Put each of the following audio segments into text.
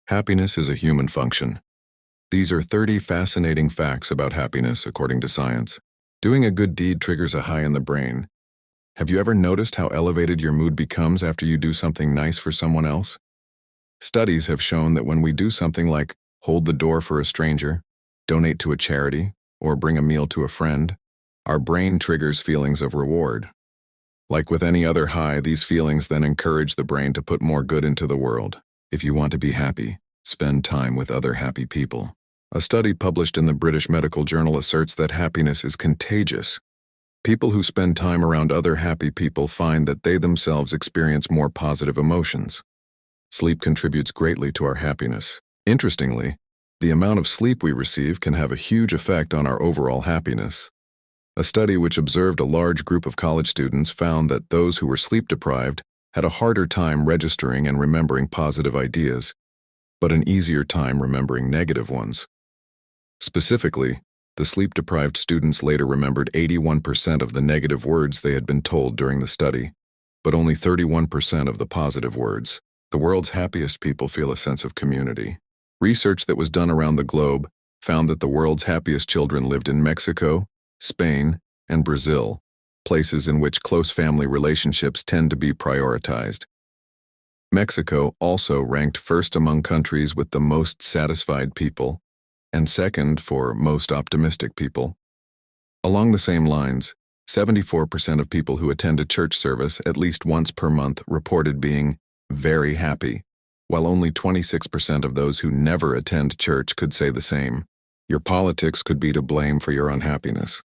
Happiness is a human function. These are 30 fascinating facts about happiness, according to science. Doing a good deed triggers a high in the brain. Have you ever noticed how elevated your mood becomes after you do something nice for someone else? Studies have shown that when we do something like hold the door for a stranger, donate to a charity, or bring a meal to a friend, our brain triggers feelings of reward. Like with any other high, these feelings then encourage the brain to put more good into the world. If you want to be happy, spend time with other happy people. A study published in the British Medical Journal asserts that happiness is contagious. People who spend time around other happy people find that they themselves experience more positive emotions. Sleep contributes greatly to our happiness. Interestingly, the amount of sleep we receive can have a huge effect on our overall happiness. A study which observed a large group of college students found that those who were sleep-deprived had a harder time registering and remembering positive ideas, but an easier time remembering negative ones. Specifically, the sleep-deprived students later remembered 81% of the negative words they had been told during the study, but only 31% of the positive words. The world's happiest people feel a sense of community. Research that was done around the globe found that the world's happiest children lived in Mexico, Spain, and Brazil, places in which close family relationships tend to be prioritized. Mexico also ranked first among countries with the most satisfied people, and second for most optimistic people. Along the same lines, 74% of people who attend a church service at least once per month reported being very happy, while only 26% of those who never attend church could say the same. Your politics could be to blame for your unhappiness.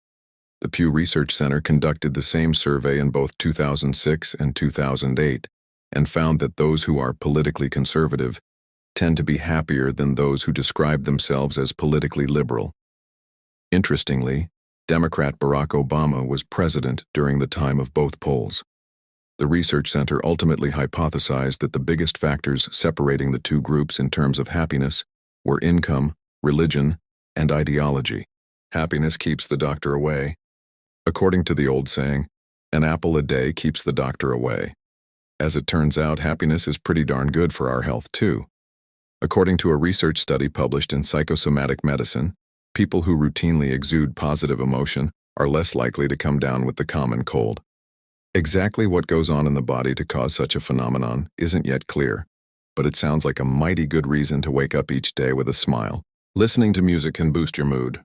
The Pew Research Center conducted the same survey in both 2006 and 2008 and found that those who are politically conservative tend to be happier than those who describe themselves as politically liberal. Interestingly, Democrat Barack Obama was president during the time of both polls. The research center ultimately hypothesized that the biggest factors separating the two groups in terms of happiness were income, religion, and ideology. Happiness keeps the doctor away. According to the old saying, an apple a day keeps the doctor away. As it turns out, happiness is pretty darn good for our health too. According to a research study published in Psychosomatic Medicine, people who routinely exude positive emotion are less likely to come down with the common cold. Exactly what goes on in the body to cause such a phenomenon isn't yet clear, but it sounds like a mighty good reason to wake up each day with a smile. Listening to music can boost your mood.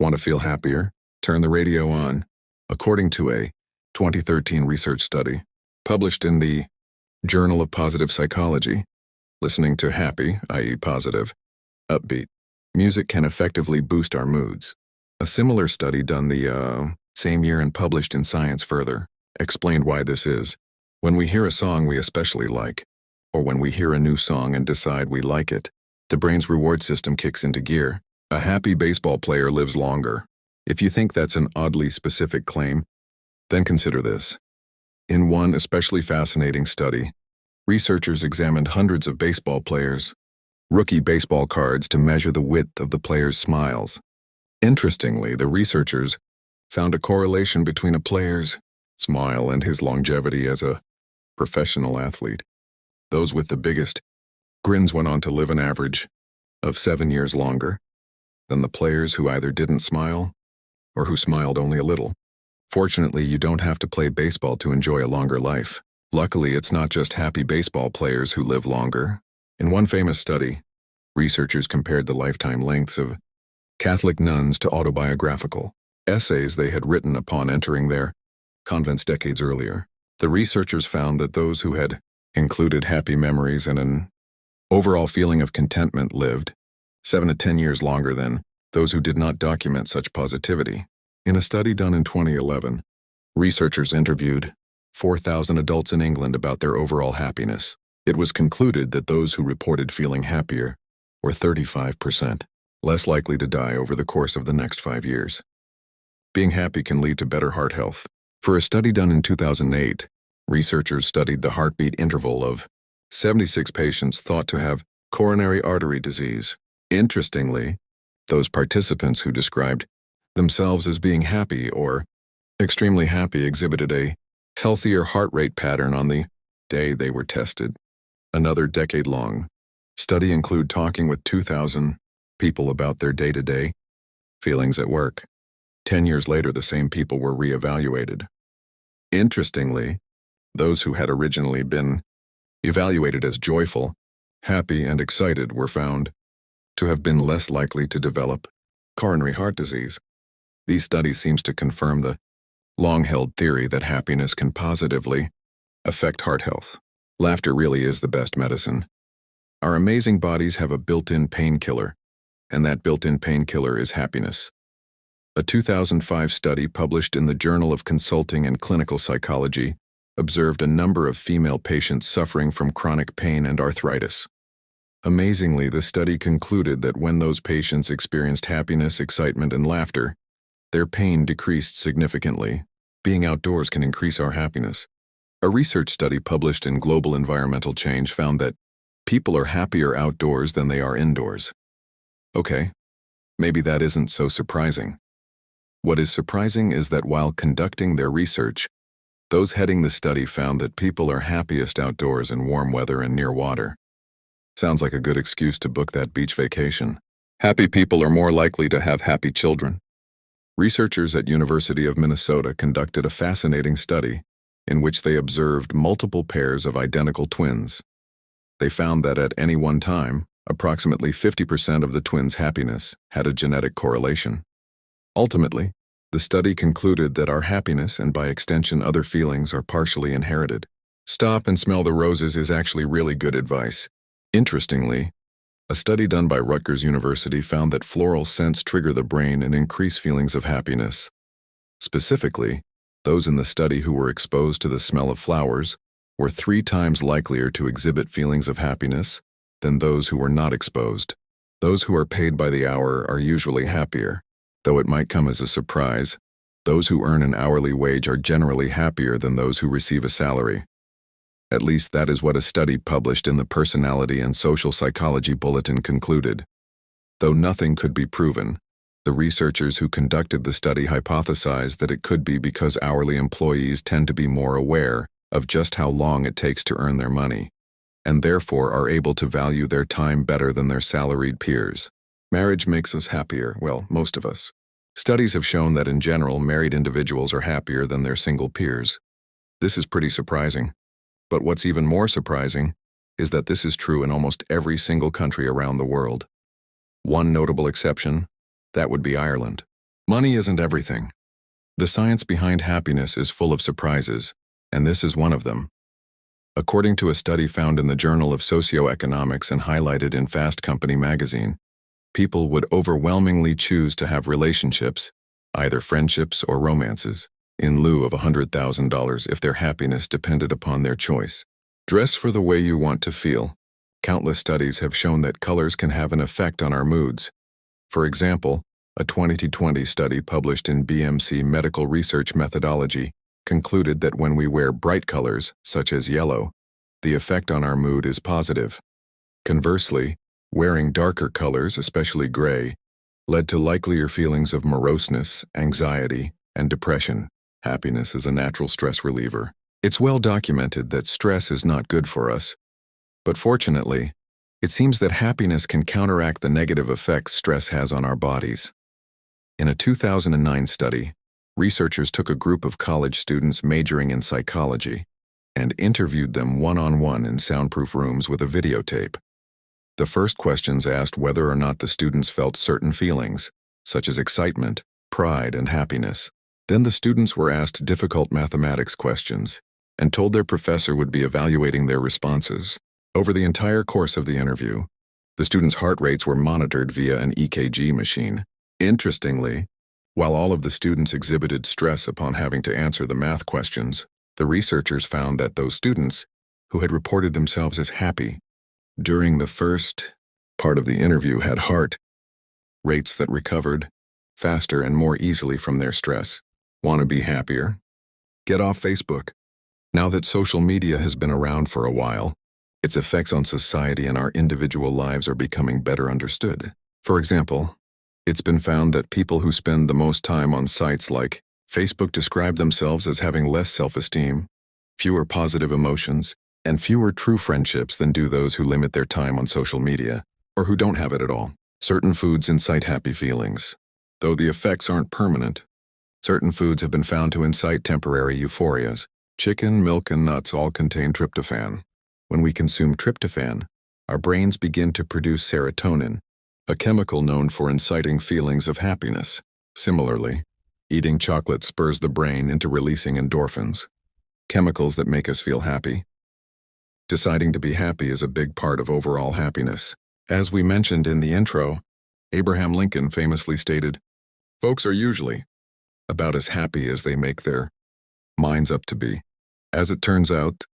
Want to feel happier? Turn the radio on. According to a 2013 research study published in the Journal of Positive Psychology, listening to happy, i.e. positive, upbeat music can effectively boost our moods. A similar study done the same year and published in Science Further explained why this is. When we hear a song we especially like, or when we hear a new song and decide we like it, the brain's reward system kicks into gear. A happy baseball player lives longer. If you think that's an oddly specific claim, then consider this. In one especially fascinating study, researchers examined hundreds of baseball players' rookie baseball cards to measure the width of the players' smiles. Interestingly, the researchers found a correlation between a player's smile and his longevity as a professional athlete. Those with the biggest grins went on to live an average of 7 years longer than the players who either didn't smile or who smiled only a little. Fortunately, you don't have to play baseball to enjoy a longer life. Luckily, it's not just happy baseball players who live longer. In one famous study, researchers compared the lifetime lengths of Catholic nuns to autobiographical essays they had written upon entering their convents decades earlier. The researchers found that those who had included happy memories and an overall feeling of contentment lived 7 to 10 years longer than those who did not document such positivity. In a study done in 2011, researchers interviewed 4,000 adults in England about their overall happiness. It was concluded that those who reported feeling happier were 35% less likely to die over the course of the next 5 years. Being happy can lead to better heart health. For a study done in 2008, researchers studied the heartbeat interval of 76 patients thought to have coronary artery disease. Interestingly, those participants who described themselves as being happy or extremely happy exhibited a healthier heart rate pattern on the day they were tested. Another decade-long Study include talking with 2,000 people about their day-to-day feelings at work. 10 years later, the same people were reevaluated. Interestingly, those who had originally been evaluated as joyful, happy, and excited were found to have been less likely to develop coronary heart disease. These studies seem to confirm the long-held theory that happiness can positively affect heart health. Laughter really is the best medicine. Our amazing bodies have a built-in painkiller, and that built-in painkiller is happiness. A 2005 study published in the Journal of Consulting and Clinical Psychology observed a number of female patients suffering from chronic pain and arthritis. Amazingly, the study concluded that when those patients experienced happiness, excitement, and laughter, their pain decreased significantly. Being outdoors can increase our happiness. A research study published in Global Environmental Change found that people are happier outdoors than they are indoors. Okay, maybe that isn't so surprising. What is surprising is that while conducting their research, those heading the study found that people are happiest outdoors in warm weather and near water. Sounds like a good excuse to book that beach vacation. Happy people are more likely to have happy children. Researchers at University of Minnesota conducted a fascinating study in which they observed multiple pairs of identical twins. They found that at any one time, approximately 50% of the twins' happiness had a genetic correlation. Ultimately, the study concluded that our happiness and by extension other feelings are partially inherited. Stop and smell the roses is actually really good advice. Interestingly, a study done by Rutgers University found that floral scents trigger the brain and increase feelings of happiness. Specifically, those in the study who were exposed to the smell of flowers were 3 times likelier to exhibit feelings of happiness than those who were not exposed. Those who are paid by the hour are usually happier. Though it might come as a surprise, those who earn an hourly wage are generally happier than those who receive a salary. At least that is what a study published in the Personality and Social Psychology Bulletin concluded. Though nothing could be proven, the researchers who conducted the study hypothesized that it could be because hourly employees tend to be more aware of just how long it takes to earn their money, and therefore are able to value their time better than their salaried peers. Marriage makes us happier, well, most of us. Studies have shown that in general, married individuals are happier than their single peers. This is pretty surprising. But what's even more surprising is that this is true in almost every single country around the world. One notable exception, that would be Ireland. Money isn't everything. The science behind happiness is full of surprises, and this is one of them. According to a study found in the Journal of Socioeconomics and highlighted in Fast Company magazine, people would overwhelmingly choose to have relationships, either friendships or romances, in lieu of $100,000 if their happiness depended upon their choice. Dress for the way you want to feel. Countless studies have shown that colors can have an effect on our moods. For example, a 2020 study published in BMC Medical Research Methodology concluded that when we wear bright colors, such as yellow, the effect on our mood is positive. Conversely, wearing darker colors, especially gray, led to likelier feelings of moroseness, anxiety, and depression. Happiness is a natural stress reliever. It's well documented that stress is not good for us. But fortunately, it seems that happiness can counteract the negative effects stress has on our bodies. In a 2009 study, researchers took a group of college students majoring in psychology and interviewed them one-on-one in soundproof rooms with a videotape. The first questions asked whether or not the students felt certain feelings, such as excitement, pride, and happiness. Then the students were asked difficult mathematics questions and told their professor would be evaluating their responses. Over the entire course of the interview, the students' heart rates were monitored via an EKG machine. Interestingly, while all of the students exhibited stress upon having to answer the math questions, the researchers found that those students who had reported themselves as happy during the first part of the interview had heart rates that recovered faster and more easily from their stress. Want to be happier? Get off Facebook. Now that social media has been around for a while, its effects on society and our individual lives are becoming better understood. For example, it's been found that people who spend the most time on sites like Facebook describe themselves as having less self-esteem, fewer positive emotions, and fewer true friendships than do those who limit their time on social media, or who don't have it at all. Certain foods incite happy feelings. Though the effects aren't permanent, certain foods have been found to incite temporary euphorias. Chicken, milk, and nuts all contain tryptophan. When we consume tryptophan, our brains begin to produce serotonin, a chemical known for inciting feelings of happiness. Similarly, eating chocolate spurs the brain into releasing endorphins, chemicals that make us feel happy. Deciding to be happy is a big part of overall happiness. As we mentioned in the intro, Abraham Lincoln famously stated, "Folks are usually about as happy as they make their minds up to be." As it turns out,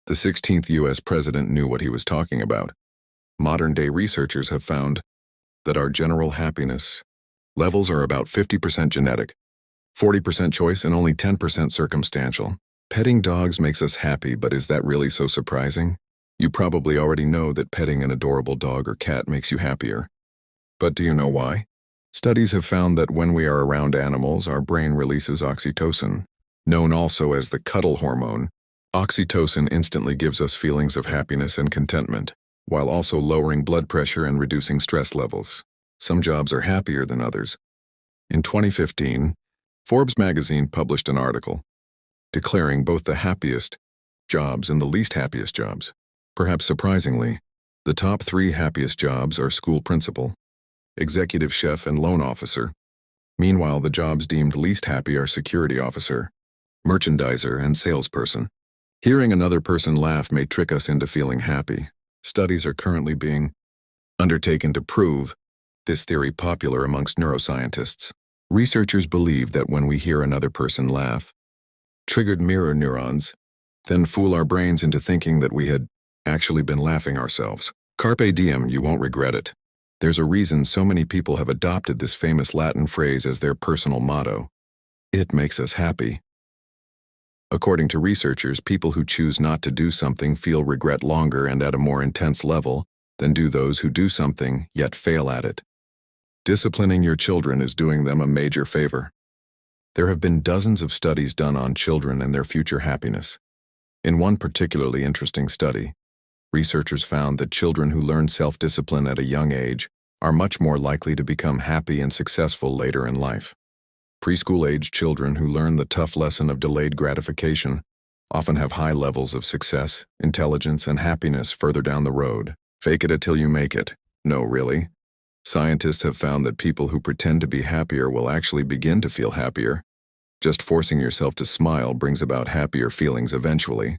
the 16th U.S. president knew what he was talking about. Modern-day researchers have found that our general happiness levels are about 50% genetic, 40% choice, and only 10% circumstantial. Petting dogs makes us happy, but is that really so surprising? You probably already know that petting an adorable dog or cat makes you happier. But do you know why? Studies have found that when we are around animals, our brain releases oxytocin, known also as the cuddle hormone. Oxytocin instantly gives us feelings of happiness and contentment, while also lowering blood pressure and reducing stress levels. Some jobs are happier than others. In 2015, Forbes magazine published an article declaring both the happiest jobs and the least happiest jobs. Perhaps surprisingly, the top 3 happiest jobs are school principal, executive chef, and loan officer. Meanwhile, the jobs deemed least happy are security officer, merchandiser, and salesperson. Hearing another person laugh may trick us into feeling happy. Studies are currently being undertaken to prove this theory popular amongst neuroscientists. Researchers believe that when we hear another person laugh, triggered mirror neurons then fool our brains into thinking that we had actually been laughing ourselves. Carpe diem, you won't regret it. There's a reason so many people have adopted this famous Latin phrase as their personal motto. It makes us happy. According to researchers, people who choose not to do something feel regret longer and at a more intense level than do those who do something yet fail at it. Disciplining your children is doing them a major favor. There have been dozens of studies done on children and their future happiness. In one particularly interesting study, researchers found that children who learn self-discipline at a young age are much more likely to become happy and successful later in life. Preschool-age children who learn the tough lesson of delayed gratification often have high levels of success, intelligence, and happiness further down the road. Fake it until you make it. No, really. Scientists have found that people who pretend to be happier will actually begin to feel happier. Just forcing yourself to smile brings about happier feelings eventually.